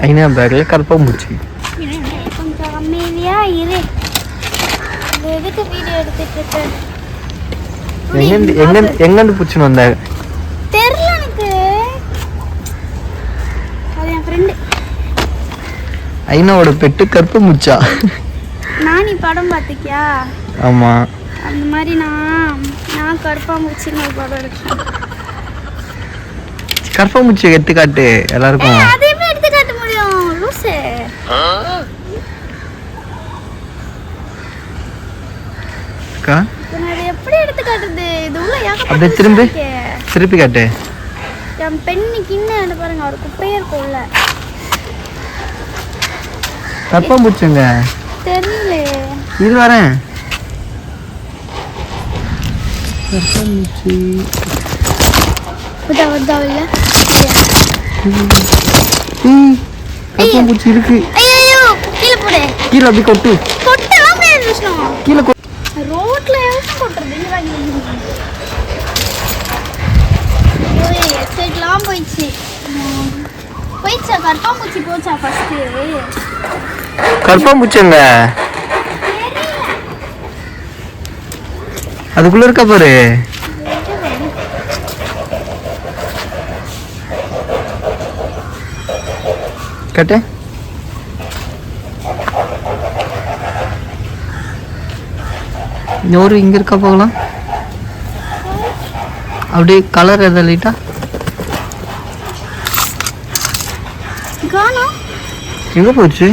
ஐநா பேக்ல கருப்பாம்பூச்சி. கொஞ்சம் அமைதியா இரு. எதுக்கு வீடியோ எடுத்துட்டு இருக்க? எங்கேருந்து பூச்சின்னு வந்தாங்க தெரியல எனக்கு. அது என் ஃப்ரெண்டு. ஐநாவோட பெட்டு கருப்பாம்பூச்சா? நானி படம் பார்த்திக்கியா? ஆமா. அந்த மாதிரி நான் கருப்பாம்பூச்சின்னு ஒரு படம் இருக்கேன். கருப்பாம்பூச்சியை எடுத்துக்காட்டு எல்லாருக்கும். அதை எப்படி எடுத்துக்காட்ட முடியும் லூசு? எப்படி எடுத்துக்காட்டுது? இது உள்ள அப்படியே திருப்பி காட்டு. என் பெண்ணுக்கு இன்னும் பாருங்க, ஒரு குப்பையே இருக்கும்ல. கருப்பாம்பூச்சிங்க தெரியல. இது வரேன். கருப்பாம்பூச்சி இல்ல கருப்பாம்பூச்சி இருக்கு. ஐயோ கீழே போடு. கீழே அப்படி கொட்டு. கொட்டலாம் முடியாது விஷ்ணு. கீழே ரோட்ல எவ்வளோ கொட்டுறது? எக்ஸைட்லாம் போயிடுச்சு. கருப்பாம்பூச்சி போச்சா ஃபர்ஸ்ட்? கருப்பாம்பூச்சிங்க அதுக்குள்ள இருக்க பாரு. கட்டு. இன்னொரு இங்க இருக்கா போகலாம். அப்படியே கலர் எதை லைட்டா எங்க போச்சு?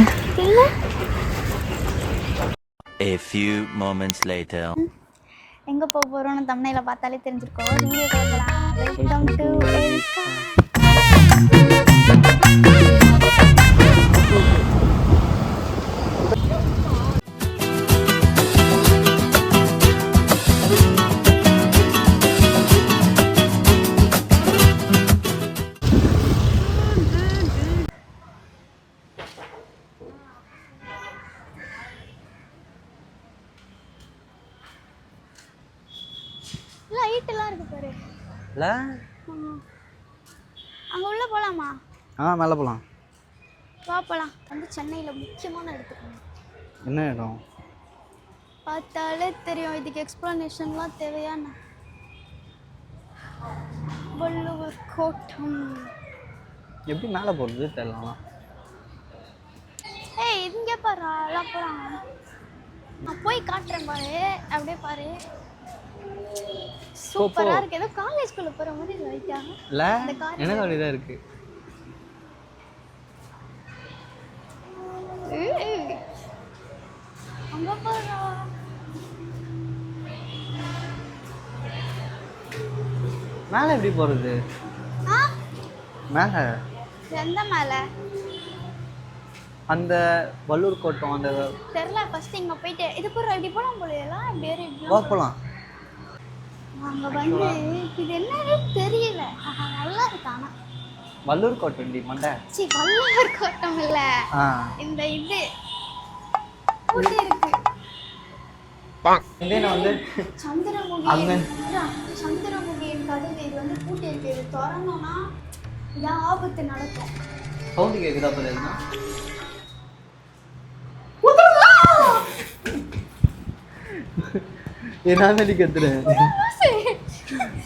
A few moments later. எங்க போறோம்னு தம்ப்நெயில பார்த்தாலே தெரிஞ்சிருக்கும். வீடியோ பார்க்கலாம். வெல்கம் டு எல்கா. லைட்லாம் இருக்கு பாரு. இல்ல அங்க உள்ள போலாமா? மேல போலாம். வா போலாம். வந்து சென்னையில முக்கியமான இடத்துக்கு. என்ன இடம்? பார்த்தாலே தெரியும். இதுக்கு எக்ஸ்பிளனேஷன்லாம் தேவையான. வள்ளுவர் கோட்டம். எப்படி மேல போறது தெரியல. ஏய் இங்க பாரு, எல்லாம் போலாம். நான் போய் காட்டுறேன் பாரு. அப்படியே பாரு. சூப்பரா இருக்கு. ஏதோ காலேஜ்க்குள்ள போற மாதிரி லைட்டா இல்ல? எனக்கு அப்படிதான் இருக்கு. அங்க பாரு. மேல எப்படி போறது? மேல எந்த மேல? அந்த வள்ளூர் கோட்டம். அந்த தெரியல. ஃபர்ஸ்ட் இங்க போயிட்டு இது போற இப்படி போலாம் போலலாம். வேற இப்படி வா போலாம். அங்க வந்து இது என்னன்னு தெரியல. நல்லா இருக்கு. ஆனா வள்ளூர் கோட்டம் டி மண்டை. வள்ளூர் கோட்டம் இல்ல. இந்த இது பூட்டி இருக்கு. இங்க வந்து சந்திரமுகி. சந்திரமுகியின் கதவு இது வந்து பூட்டி இருக்கு. இது திறந்தோம்னா இது ஆபத்து நடக்கும். சவுண்ட் கேக்குதா பாரு. என்ன நீ கத்துறேன்?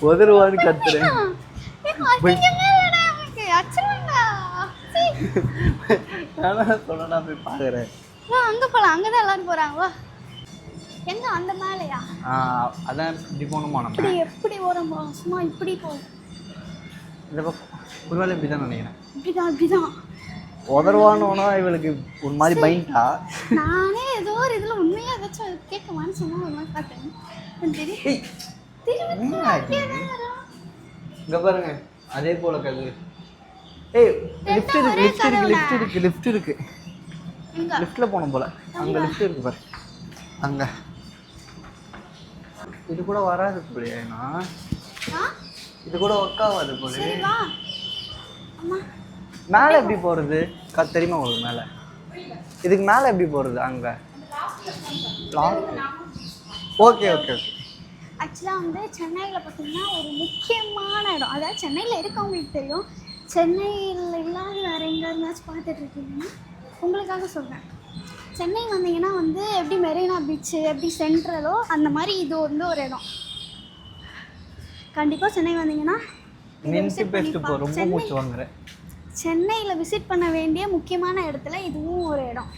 உதறுவான்னு கத்துறேன். சொன்னா போய் பாக்குறேன். அங்க போலாம். அங்கதான் எல்லாரும் போறாங்க. வா. எங்க அந்த மேலையா? அதான் இப்படி போகணுமா நம்ம? எப்படி ஓரம் போகணும்? சும்மா இப்படி போகும். இந்த பக்கம் ஒருவேளை இப்படிதான் நினைக்கிறேன். இப்படிதான் உதறுவானோனா இவளுக்கு ஒரு மாதிரி பயன்டா. நானே ஏதோ ஒரு இதுல உண்மையா ஏதாச்சும் கேட்கமான்னு சொன்னா ஒரு மாதிரி பார்த்தேன். இங்க பாருங்க அதே போல கதவு. ஏய் லிஃப்ட் இருக்கு. லிஃப்ட்ல போணும் போல. அங்க லிஃப்ட் இருக்கு பாரு. அங்க இது கூட வராது போலனா? இது கூட ஒர்க் ஆகாது போல. சரி வா. அம்மா மேல எப்படி போறது? தெரியுமா உங்களுக்கு மேல? இதுக்கு மேல எப்படி போறது? அங்க ஓகே. ஆக்சுவலாக வந்து சென்னையில் பார்த்தீங்கன்னா ஒரு முக்கியமான இடம். அதாவது சென்னையில் இருக்கவங்களுக்கு தெரியும். சென்னையில் இல்லாத வேறு எங்கே யாராச்சும் பார்த்துட்டு இருக்கீங்கன்னா உங்களுக்காக சொல்கிறேன். சென்னை வந்தீங்கன்னா வந்து எப்படி மெரினா பீச்சு எப்படி சென்ட்ரலோ அந்த மாதிரி இது வந்து ஒரு இடம். கண்டிப்பாக சென்னை வந்தீங்கன்னா ரொம்ப மூச்சு வாங்குறேன். சென்னையில் விசிட் பண்ண வேண்டிய முக்கியமான இடத்துல இதுவும் ஒரு இடம்.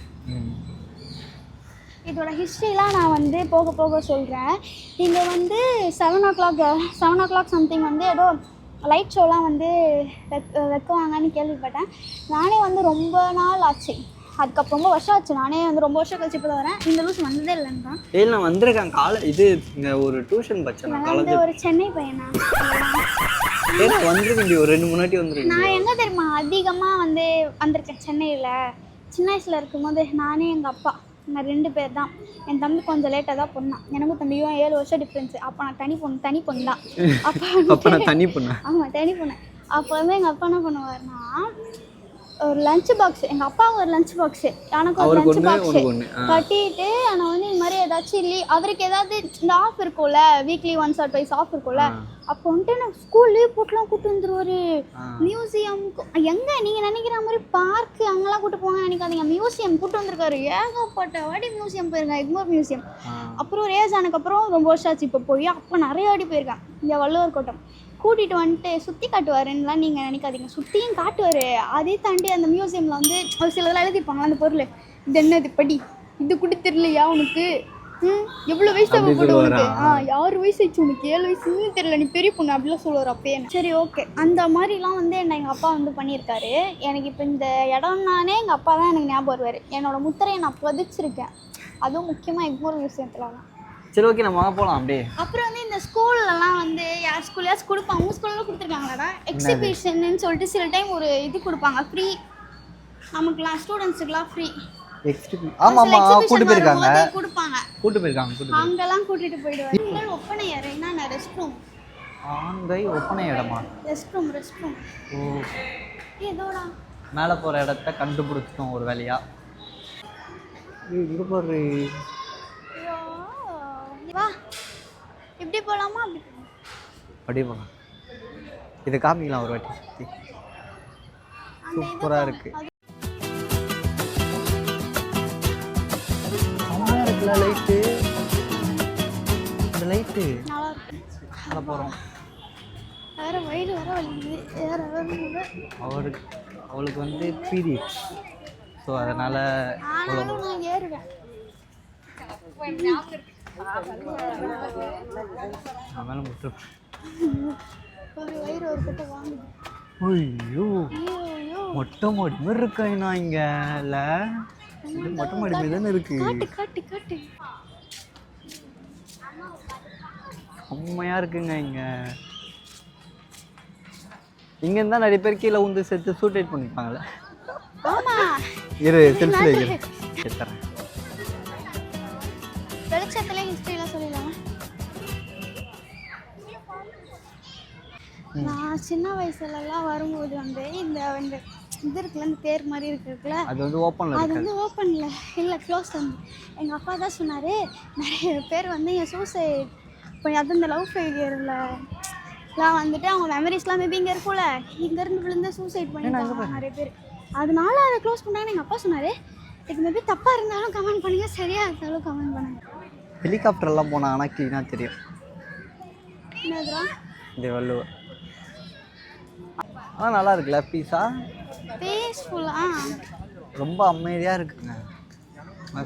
இதோட ஹிஸ்ட்ரிலாம் நான் வந்து போக போக சொல்கிறேன். இங்கே வந்து 7 o'clock சம்திங் வந்து ஏதோ லைட் ஷோலாம் வந்து வைக்குவாங்கன்னு கேள்விப்பட்டேன். நானே வந்து ரொம்ப நாள் ஆச்சு, அதுக்கப்புறம் ரொம்ப வருஷம் ஆச்சு. நானே வந்து ரொம்ப வருஷம் கழிச்சு இப்போ தான் வரேன். இந்த லூஸ் வந்ததே இல்லைன்னா நான் வந்திருக்கேன். இது இங்கே ஒரு டியூஷன் பச்சேன் வந்து ஒரு சென்னை பையனா வந்துருக்கேன். ஒரு 2 முன்னாடி வந்துருக்கேன். நான் எங்கே தெரியுமா அதிகமாக வந்து வந்திருக்கேன் சென்னையில். சின்ன வயசில் இருக்கும்போது நானே எங்கள் அப்பா நான் 2 பேர் தான். என் தம்பி கொஞ்சம் லேட்டாக தான் பொண்ணான். எனக்கும் தம்பியும் 7 வருஷம் டிஃப்ரென்ஸு. அப்போ நான் தனி பொண்ணு தான். அப்போ நான் தனி பொண்ணு. ஆமாம் தனி பொண்ணு. அப்போ வந்து எங்கள் அப்பா என்ன பண்ணுவார்னா ஒரு லஞ்ச் பாக்ஸ், எங்கள் அப்பா ஒரு லஞ்ச் பாக்ஸு எனக்கு ஒரு லஞ்ச் பாக்ஸு கட்டிட்டு ஆனால் வந்து இந்த மாதிரி ஏதாச்சும் அவருக்கு ஏதாவது இந்த ஆஃப் இருக்கும்ல, weekly once or twice off இருக்கும்ல, அப்போ வந்துட்டு நான் ஸ்கூல் லீவ் போட்டுலாம் கூப்பிட்டு வந்துருவாரு. மியூசியம் எங்கே நீங்கள் நினைக்கிற மாதிரி பார்க்கு அங்கெல்லாம் கூப்பிட்டு போங்க நினைக்காதீங்க, மியூசியம் கூப்பிட்டு வந்திருக்காரு. ஏகப்பட்ட வாடி மியூசியம் போயிருக்கேன், எக்மோர் மியூசியம். அப்புறம் ரேஸ் ஆனதுக்கப்புறம் ரொம்ப வருஷம் ஆச்சு இப்போ போய். அப்போ நிறைய வாடி போயிருக்கேன். இங்கே வள்ளுவர் கோட்டம் கூட்டிகிட்டு வந்துட்டு சுற்றி காட்டுவாருன்னெலாம் நீங்கள் நினைக்காதீங்க, சுற்றியும் காட்டுவார். அதே தாண்டி அந்த மியூசியமில் வந்து ஒரு சிலதெல்லாம் எழுதிப்பாங்களா அந்த பொருள், இது என்னது படி, இது கூட தெரியலையா உனக்கு, எவ்வளோ வயசு போட்டு உனக்கு, 6 வயசு ஆச்சு உனக்கு, 7 வயசுன்னு தெரியல, நீ பெரிய பொண்ணு அப்படிலாம் சொல்லுவார் அப்பயே. சரி ஓகே, அந்த மாதிரிலாம் வந்து என்ன எங்கள் அப்பா வந்து பண்ணியிருக்காரு. எனக்கு இப்போ இந்த இடம்னானே எங்கள் அப்பா தான் எனக்கு ஞாபகம் வருவார். என்னோடய முத்திரையை நான் பதிச்சிருக்கேன், அதுவும் முக்கியமாக எக்மோர் மியூசியத்தில் தான். சரி ஓகே, நம்ம போகலாம் அப்படியே. அப்புறம் வந்து இந்த ஸ்கூல்லலாம் வந்து யார் ஸ்கூல்லையாச்சும் கொடுப்பாங்க, உங்கள் ஸ்கூலில் கொடுத்துருக்காங்களாடா எக்ஸிபிஷன்னு சொல்லிட்டு சில டைம் ஒரு இது கொடுப்பாங்க ஃப்ரீ, நமக்குலாம் ஸ்டூடெண்ட்ஸுக்குலாம் ஃப்ரீ. ஆமாம் கூட்டு போயிருக்காங்க, கொடுப்பாங்க அங்கெல்லாம் கூட்டிட்டு போயிடுவாங்க. உங்கள் ஒப்பனை அறை என்ன ரெஸ்ட் ரூம், ஆங்கை ஒப்பனை இடமா, ரெஸ்ட் ரூம். ஓ ஏதோடா மேலே போகிற இடத்த கண்டுபிடிச்சிட்டோம் ஒரு வேலையா. இது ஒரு வா இப்படி போகலாமா, அப்படி போகலாம். இதை காமிக்கலாம் ஒரு வாட்டி சுற்றி. சூப்பராக இருக்கு, செம்மையாக இருக்குல்ல லைட்டு. இந்த லைட்டு நல்லா இருக்கு. நல்லா போகிறோம். வேற வயிறு வர வலிக்குது, அவளுக்கு வந்து பீரியட்ஸ், ஸோ அதனால் நான் ஏறுவேன். மேலே முட்டு ஒரு வயிறு ஒரு கிட்ட வாங்க. ஐயோ மொட்டை மாடி மாதிரி இருக்கா இங்கே இல்லை, மொட்டை மாடி மாதிரி தானே இருக்கு. காட்டு செம்மையாக இருக்குங்க. இங்கே இருந்தால் நிறைய பேர் கீழே வந்து செத்து சூசைட் பண்ணிப்பாங்களே. இரு செல்ஃபில் எடுத்துறேன். வெளிச்சத்துல ஹிஸ்ட்ரிலாம் சொல்லிடலாமா? நான் சின்ன வயசுலலாம் வரும்போது வந்து இந்த இது இருக்குல்ல, இந்த தேர் மாதிரி இருக்குல்ல, அது வந்து ஓப்பனில் இல்லை க்ளோஸ் வந்து எங்கள் அப்பா தான் சொன்னார். நிறைய பேர் வந்து என் சூசைட் இப்போ அது இந்த லவ் ஃபெயிலியர்லாம் வந்துட்டு அவங்க மெமரிஸ்லாம் மேபி இங்கே இருக்கும்ல, இங்கேருந்து விழுந்து சூசைட் பண்ணிட்டாங்க நிறைய பேர். அதனால அதை க்ளோஸ் பண்ணாங்கன்னு எங்கள் அப்பா சொன்னார். இது மேபி தப்பாக இருந்தாலும் கமெண்ட் பண்ணுங்க, சரியாக இருந்தாலும் கமெண்ட் பண்ணுங்க. ஹெலிகாப்டர்லாம் போனாங்கன்னா க்ளீனாக தெரியும். என்னதுரா இந்த வள்ளுவர் நல்லா இருக்குல்ல, பீஸ்ஃபுல்லாக ரொம்ப அமைதியாக இருக்குங்க.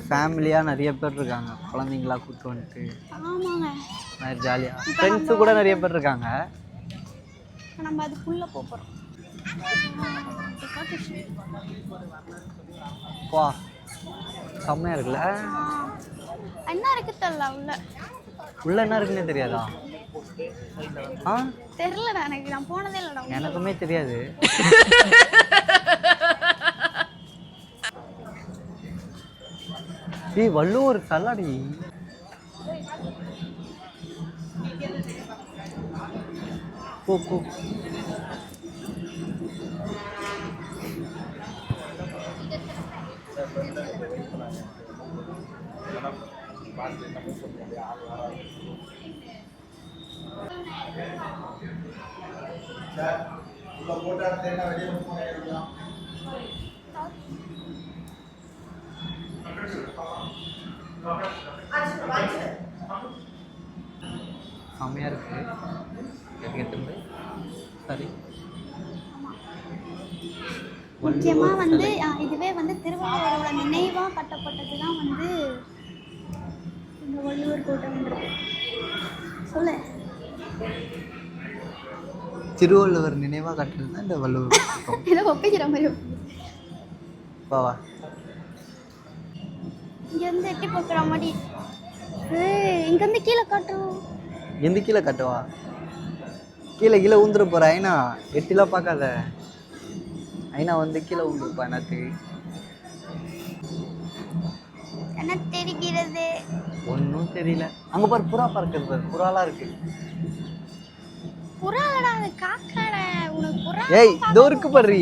ஃபேமிலியாக நிறைய பேர் இருக்காங்க, குழந்தைங்களா கூப்பிட்டு வந்துட்டு. ஆமாங்க, நிறைய ஜாலியாக ஃப்ரெண்ட்ஸு கூட நிறைய பேர் இருக்காங்க. நம்ம அதுக்குள்ளே போகிறோம். வா செம்மையாக இருக்குல்ல. என்ன இருக்கு தெரியல, உள்ள என்ன இருக்குன்னு தெரியாதா? தெரியலடா எனக்கு, நான் போனதே இல்லடா. எனக்குமே தெரியாது. வள்ளுவர் சல்லாடி. போ முக்கியமாக வந்து இதுவே வந்து திருவள்ளுவரோட நினைவாக கட்டப்பட்டது தான் வந்து இந்த வள்ளுவர் கோட்டைன்றது. சொல்லு. திருவள்ளுவர் நினைவாக கட்டுறது தான் இந்த வள்ளுவர் கோட்டம். ஏதோ ஒப்பிக்கிற மாதிரி. வா இங்கேருந்து எட்டி பார்க்குற மாதிரி. இங்கேருந்து கீழே காட்டுறோம். எந்த கீழே கட்டுவா? கீழே கீழே ஊந்துட போகிற ஐனா, எட்டிலாம் பார்க்காத ஐனா, வந்து கீழே ஊந்துருப்பா. எனக்கு என்ன தெரிகிறது? ஒன்றும் தெரியல. அங்கே பாரு, புறா பறக்கிறது பாரு, புறாலாம் இருக்கு. புறாடா, அது காக்காடா. உனக்கு புறா ஏய் இதோ இருக்கு பாரு.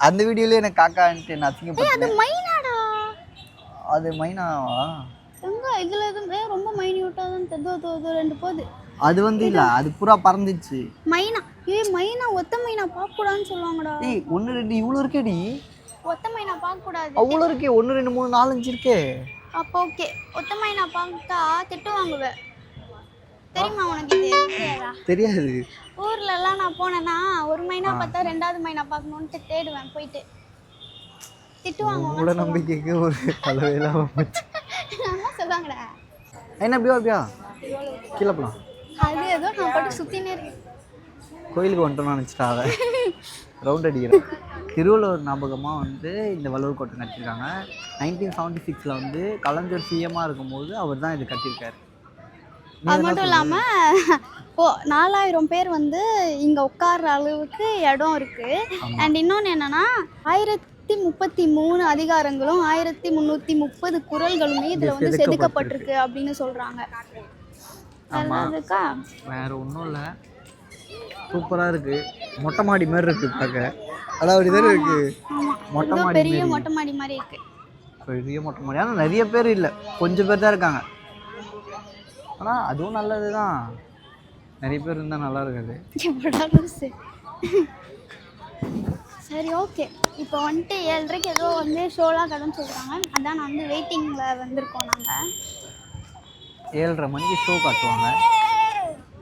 அந்த வீடியோல எனக்கு காக்கான்ட்டு நான் அசிங்கப்பட்டேன். அது மைனாடா. அது மைனாவா? எங்க இதுல எதுவுமே ரொம்ப மைன்யூட்டா தான் தெதோ ரெண்டு போகுது. அது வந்து இல்ல, அது புறா பறந்துச்சு. மைனா. மைனா ஒத்த மைனா பார்க்க கூடாதுன்னு சொல்லுவாங்கடா. ஏய் 1 2 இவ்வளோ இருக்கேடி. ஒத்த மைனா பார்க்க கூடாது. அவ்வளோ இருக்கே. 1 2 3 4 5 இருக்கே. அப்போ ஓகே. ஒத்த மைனா பார்த்தா திட்டு வாங்குவேன். தெரியுமா உனக்கு? இது தெரியாதா? தெரியாது. ஊர்ல எல்லாம் நான் போனேன்னா ஒரு மைனா பார்த்தா ரெண்டாவது மைனா பார்க்கணும்னு தேடுவேன். போயிட்டு திட்டு வாங்குவேன். உங்களோட நம்பிக்கைக்கு ஒரு கலவையில என்ன சொல்லுவாங்கடா? என்ன அப்படியா கீழே போலாம். அது ஏதோ நான் பாட்டு சுத்தினே இருக்கேன். கோயிலுக்கு வந்துட்டோம்னு நினச்சிட்டாங்க. ரவுண்ட் அடிக்கிறேன். திருவள்ளுவர் ஞாபகமாக வந்து இந்த வள்ளுவர் கோட்டை கட்டியிருக்காங்க. 1976 வந்து கலைஞர் சிஎம்மாக இருக்கும்போது அவர் தான் இது கட்டியிருக்காரு. அது மட்டும் இல்லாமல் 4000 பேர் வந்து இங்கே உட்கார்ற அளவுக்கு இடம் இருக்குது. அண்ட் இன்னொன்று என்னென்னா 1033 அதிகாரங்களும் 1330 குறள்களுமே இதில் வந்து செதுக்கப்பட்டிருக்கு அப்படின்னு சொல்கிறாங்க. அதுக்கா வேறு ஒன்றும் இல்லை, சூப்பராக இருக்குது. மொட்டை மாடி மாதிரி இருக்குது பார்க்க. அதாவது தானே இருக்குது. மொட்டை மாடி, பெரிய மொட்டை மாடி மாதிரி இருக்குது. பெரிய மொட்டை மாடி. ஆனால் நிறைய பேர் இல்லை, கொஞ்சம் பேர் தான் இருக்காங்க. ஆனால் அதுவும் நல்லது தான், நிறைய பேர் இருந்தால் நல்லா இருக்காது. சரி ஓகே. இப்போ வந்துட்டு 7:30 ஏதோ வந்து ஷோலாம் கதைன்னு சொல்கிறாங்க. அதான் நான் வந்து வெயிட்டிங்கில் வந்திருக்கோம். நாங்கள் 7:30 மணிக்கு ஷோ காட்டுவாங்க.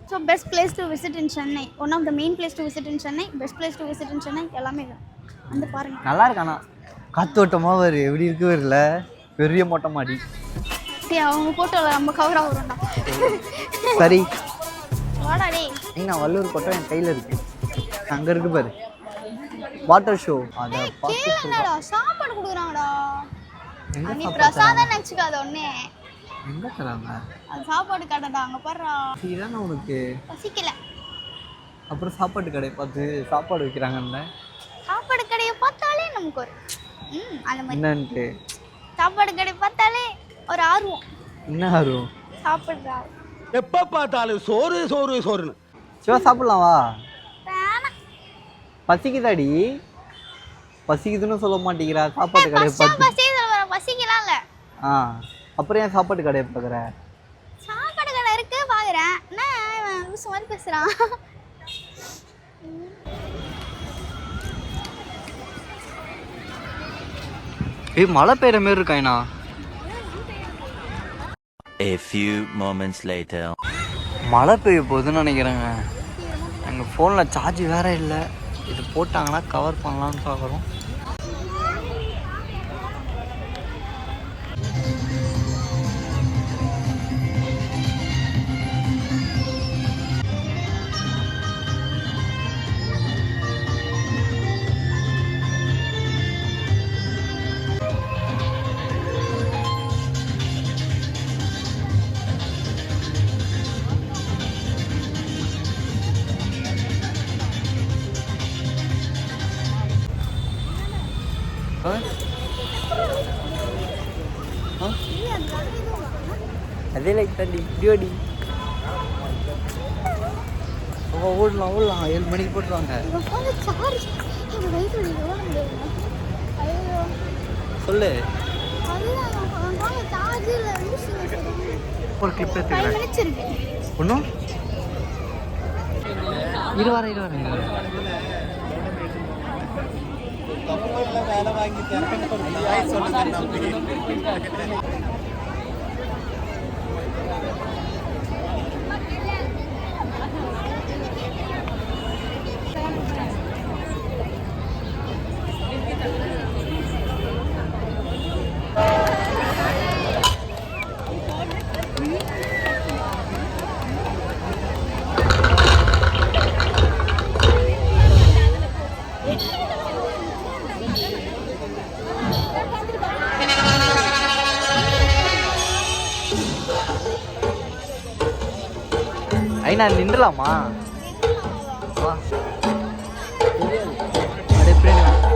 So best place to visit in Chennai, one of the main place to visit in Chennai, best place to visit in Chennai எல்லாமே தான் வந்து பாருங்கள். நல்லா இருக்கானா? காத்தோட்டமாக வரு எப்படி இருக்கு வரல. பெரிய மொட்டை மாடி. சரி அவங்க ஃபோட்டோவில் நம்ம கவராக வரும்டா. சரி வாடா டே. நான் வள்ளுவர் கோட்டை என் கையில் இருக்கு. அங்கே இருக்கு பாரு வாட்டர் ஷோ. அதை பார்த்து என்னடா சாப்பாடு கொடுக்குறாங்கடா. எங்கே நீ பிரசாதம் நினச்சிக்காத ஒன்னே. எங்கே தராங்க? அது சாப்பாடு கடைடா. அங்கே பாடுறா. இதுதானே உனக்கு பசிக்கல. அப்புறம் சாப்பாட்டு கடையை பார்த்து சாப்பாடு வைக்கிறாங்கல்ல. சாப்பாடு கடையை பார்த்தாலே நமக்கு ஒரு அந்த மாதிரி என்னன்ட்டு சாப்பாடு கடை பார்த்தாலே ஒரு ஆர்வம். என்ன ஆர்வம்? சாப்பிட்றா. எப்போ பார்த்தாலும் சோறு சோறு சோறுன்னு. சிவா சாப்பிடலாம் வா. வேணாம். பசிக்குதாடி? பசிக்குதுன்னு சொல்ல மாட்டேங்கிறா. சாப்பாட்டு கடையை பார்த்து பசிக்கலாம் இல்லை. அப்புறம் ஏன் சாப்பாட்டு கடையை பார்க்குற? சாப்பாடு கடை இருக்கு பார்க்குறேன். என்ன இவன் லூசு மாதிரி பேசுகிறான். ஏய் மழை பெய்கிற மாரி இருக்காய்ண்ணா. A few moments later. மழை பெய்ய போகுதுன்னு நினைக்கிறேங்க. எங்கள் ஃபோனில் சார்ஜ் வேறு இல்லை. இது போட்டாங்கன்னா கவர் பண்ணலான்னு பார்க்குறோம். அதே லைக் தாண்டி இப்படியோடி ஓடலாம் ஓடலாம். 7 மணிக்கு போட்டுருவாங்க. சொல்லு. ஒரு கிளிப் எடுத்துக்கிறேன். ஒன்றும் இரு வரேன். வேலை வாங்கி ஐநா நின்றலாமா? வா அப்படியே பின்னாடி வா.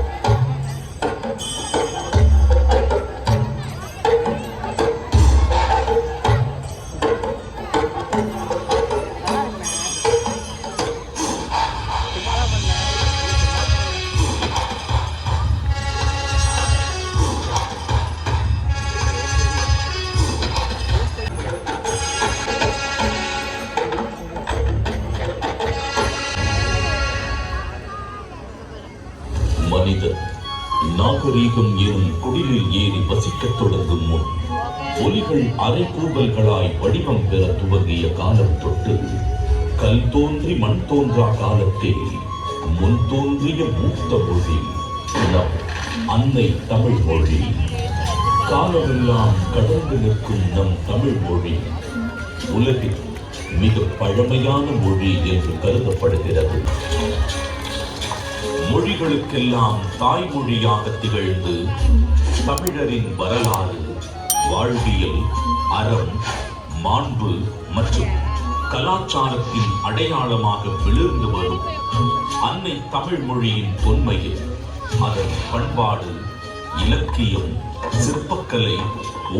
மனிதன் நாகரீகம் எனும் குடிலில் ஏறி வசிக்கத் தொடங்கும் முன் ஒலிகள் அரை கூவல்களாய் வடிவம் பெற துவங்கிய காலம் தொட்டு கல் தோன்றி மண் தோன்றா காலத்தில் முன் தோன்றிய மூத்த மொழி நம் அன்னை தமிழ் மொழி. காலமெல்லாம் கடந்து நிற்கும் நம் தமிழ் மொழி உலகில் மிக பழமையான மொழி என்று கருதப்படுகிறது. மொழிகளுக்கெல்லாம் தாய்மொழியாக திகழ்ந்து தமிழரின் வரலாறு, வாழ்வியல், அறம், மாண்பு மற்றும் கலாச்சாரத்தின் அடையாளமாக விழுந்து வரும் அன்னை தமிழ் மொழியின் தொன்மையில் அதன் பண்பாடு, இலக்கியம், சிற்பக்கலை,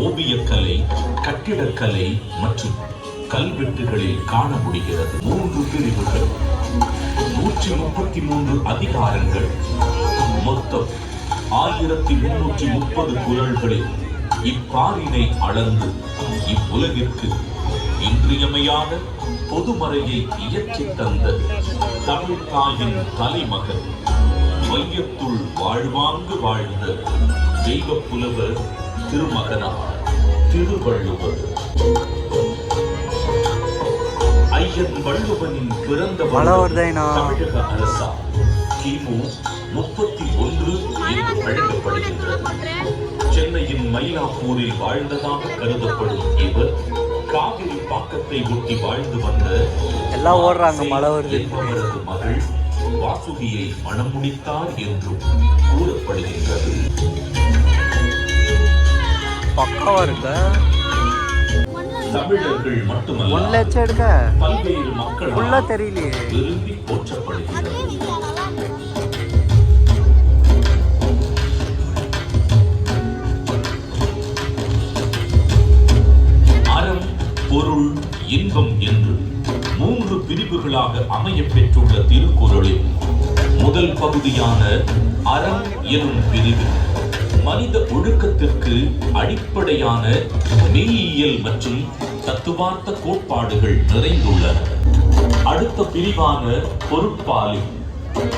ஓவியக்கலை, கட்டிடக்கலை மற்றும் கல்வெட்டுகளில் காண முடிகிறது. 3 பிரிவுகள், 133 அதிகாரங்கள், மொத்தம் 1330 குறள்களில் இப்பாரினை அளந்து இவ்வுலகிற்கு இன்றியமையாத பொதுமறையை இயற்றித் தந்த தமிழ் தாயின் தலைமகன், மையத்துள் வாழ்வாங்கு வாழ்ந்த தெய்வ புலவர் திருமகனார் திருவள்ளுவர். ஐயன் வள்ளுவனின் பிறந்த தமிழக அரசா கிமு 31 என்று வழங்கப்படுகின்றது. சென்னையின் மயிலாப்பூரில் வாழ்ந்ததாக கருதப்படும் இவர் காவிரி பாக்கத்தை ஒட்டி வாழ்ந்து வந்த என்பவரது மகள் வாசுகியை மணம் முடித்தார் என்றும் கூறப்படுகின்றது. தமிழர்கள் மட்டுமல்ல பல்வேறு மக்களால் விரும்பி போற்றப்படுகிறது. அறம், பொருள், இன்பம் என்று 3 பிரிவுகளாக அமைய பெற்றுள்ள திருக்குறளில் முதல் பகுதியான அறம் எனும் பிரிவில் மனித ஒழுக்கத்திற்கு அடிப்படையான மெய்யியல் மற்றும் தத்துவார்த்த கோட்பாடுகள் நிறைந்துள்ளன. அடுத்த பிரிவான பொருட்பாலில்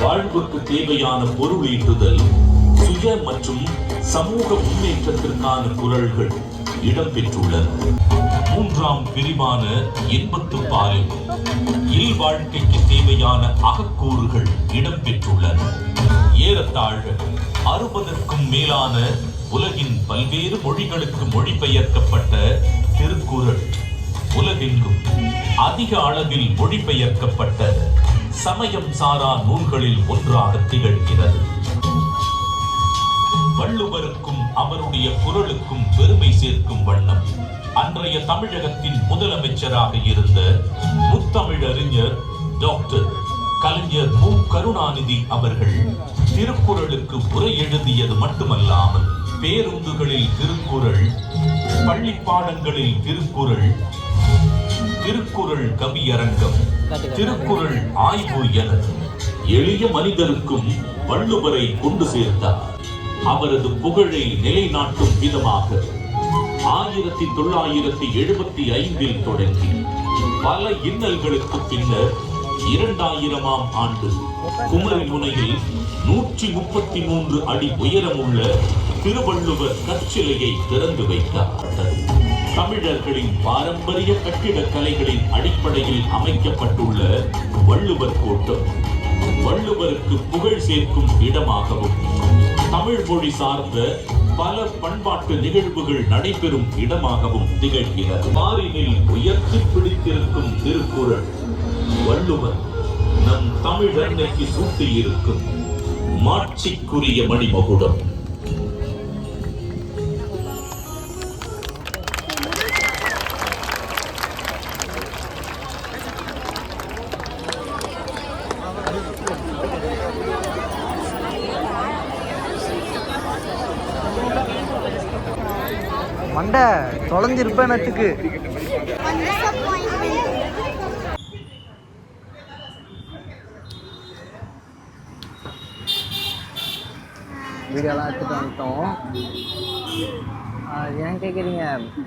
வாழ்வுக்கு தேவையான பொருளீட்டுதல், சுய மற்றும் சமூக முன்னேற்றத்திற்கான குறள்கள் இடம்பெற்றுள்ளன. 3ஆம் பிரிவான இன்பத்துப்பாலில் இல் வாழ்க்கைக்கு தேவையான அகக்கூறுகள் இடம்பெற்றுள்ளன. ஏறத்தாழ 60க்கும் மேலான உலகின் பல்வேறு மொழிகளுக்கு மொழிபெயர்க்கப்பட்ட திருக்குறள் உலகெங்கும் அதிக அளவில் மொழிபெயர்க்கப்பட்ட சமயம் சாரா நூல்களில் ஒன்றாக திகழ்கிறது. வள்ளுவருக்கும் அவருடைய குறளுக்கும் பெருமை சேர்க்கும் வண்ணம் அன்றைய தமிழகத்தின் முதலமைச்சராக இருந்த முத்தமிழறிஞர் டாக்டர் கலைஞர் மு. கருணாநிதி அவர்கள் திருக்குறளுக்கு உரை எழுதியது மட்டுமல்லாமல் பேருந்துகளில் திருக்குறள், பள்ளி பாடங்களில் திருக்குறள், திருக்குறள் கவியரங்கம், திருக்குறள் ஆய்வு என எளிய மனிதருக்கும் வள்ளுவரை கொண்டு சேர்த்தார். அவரது புகழை நிலைநாட்டும் விதமாக 1975 தொடங்கி பல இன்னல்களுக்கு பின்னர் 2000ஆம் ஆண்டு குமரி முனையில் 133 அடி உயரமுள்ள திருவள்ளுவர் கற்சிலையை திறந்து வைத்தார். தமிழர்களின் பாரம்பரிய கட்டிடக்கலைகளின் அடிப்படையில் அமைக்கப்பட்டுள்ள வள்ளுவர் கோட்டம் வள்ளுவருக்கு புகழ் சேர்க்கும் இடமாகவும், தமிழ் மொழி சார்ந்த பல பண்பாட்டு நிகழ்வுகள் நடைபெறும் இடமாகவும் திகழ்கிறது. மாறினில் உயர்த்தி பிடித்திருக்கும் திருக்குறள் வள்ளுவர் நம் தமிழ் அன்னைக்கு சூட்டியிருக்கும் மாட்சிக்குரிய மணிமகுடம். மண்டை தொலைஞ்சிருப்பேன் நச்சுக்கு. வீடியோலாம் எடுத்துகிட்டு வந்துட்டோம். ஏன் கேட்குறீங்க,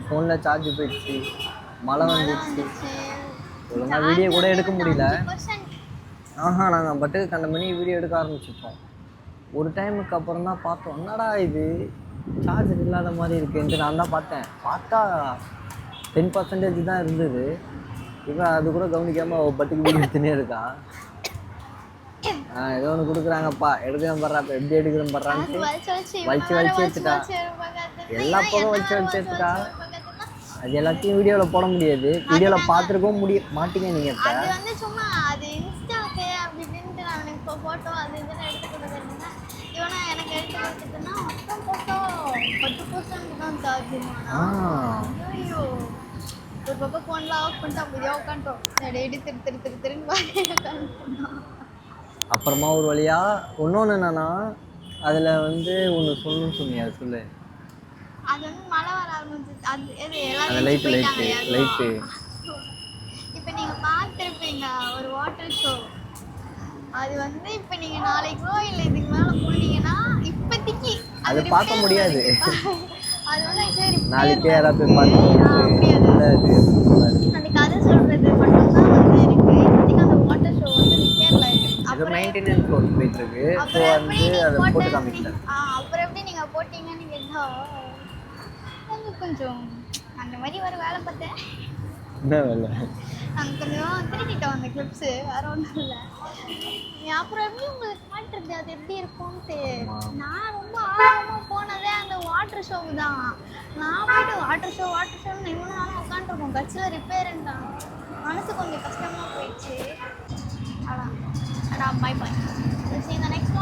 ஃபோனில் சார்ஜ் போயிடுச்சு, மழை வந்துடுச்சு, ஒழுங்காக வீடியோ கூட எடுக்க முடியல. நாங்கள் பட்டு கண்ட மணி வீடியோ எடுக்க ஆரம்பிச்சிட்டோம். ஒரு டைமுக்கு அப்புறம் தான் பார்த்தோம், என்னடா இது சார்ஜர் இல்லாத மாதிரி இருக்குன்ட்டு நான் தான் பார்த்தா 10% தான் இருந்தது. இவன் அது கூட கவனிக்காமல் பட்டுக்கு வீடியோ எடுத்துனே இருக்கான். ஏதோ ஒன்று கொடுக்குறாங்கப்பா, எடுக்கிறேன் படுறா, இப்போ எப்படி எடுக்கிறேன் படுறான்ட்டு வலிச்சு எடுத்துட்டா. எல்லா பக்கம் வலிச்சு எடுத்துட்டா. அது எல்லாத்தையும் வீடியோவில் போட முடியாது, வீடியோவில் பார்த்துருக்கவும் மாட்டீங்க நீங்கள். இப்போ அது வந்து சும்மா அது இன்ஸ்டாக்கு அப்படி இப்படின்ட்டு நான் எனக்கு இப்போ ஃபோட்டோ அது இதெல்லாம் எடுத்து கொடுக்குறதுன்னா இவனா எனக்கு எடுத்து கொடுத்துட்டுன்னா மொத்தம் ஃபோட்டோ 10% தான் சார்ஜ். ஐயோ, ஒரு பக்கம் ஃபோன்லாம் ஆஃப் பண்ணிட்டு அப்படியே உட்காந்துட்டோம். டெய்லி திருன்னு உட்காந்துட்டோம். அப்புறமா ஒரு வழியாக இன்னொன்று என்னன்னா, அதில் வந்து ஒன்று சொல்லணும்னு சொன்னியா, சொல்லு. அது வந்து மழை வர ஆரம்பிச்சிச்சு. அது அந்த எல்லாரும் லைட்டு இப்போ நீங்கள் பார்த்துருப்பீங்க ஒரு வாட்டர் ஷோ. அது வந்து இப்போ நீங்கள் நாளைக்கோ இல்லை இதுக்கு மேலே போனீங்கன்னா இப்போதைக்கு அது பார்க்க முடியாது. அது வந்து ஆக்சுவலி நாளைக்கே யாராவது போய் பார்த்து அந்த கதை சொல்கிறது மட்டும்தான் வந்து இருக்கு. இப்போதைக்கு அந்த வாட்டர் ஷோ வந்து ரிப்பேரில் இருக்குது. அப்புறம் மெயின்டெனன்ஸ் ஒர்க் போயிட்டு இருக்கு. ஸோ வந்து அதை போட்டு காமிக்கிறேன். அப்புறம் எப்படி நீங்கள் போட்டிங்கன்னு கேட்டால் கொஞ்சம் அந்த மாதிரி ஒரு வேலை பார்த்தேன். என்ன வேலை? நாங்கள் கொஞ்சம் திருட்டிட்டோம் அந்த கிளிப்ஸு, வேறு ஒன்றும் இல்லை. அப்புறம் எப்படி உங்களுக்கு காட்டுறது அது எப்படி இருக்கும்ன்ட்டு. நான் ரொம்ப ஆர்வமாக போனதே அந்த வாட்டர் ஷோவு தான். நான் போய்ட்டு வாட்டர் ஷோன்னு இவ்வளோ நாளும் உட்காந்துருக்கோம். கட்சியில் ரிப்பேருன்ட்டாங்க. மனசு கொஞ்சம் கஷ்டமாக போயிடுச்சு. அதான் பை பாய். நெக்ஸ்ட்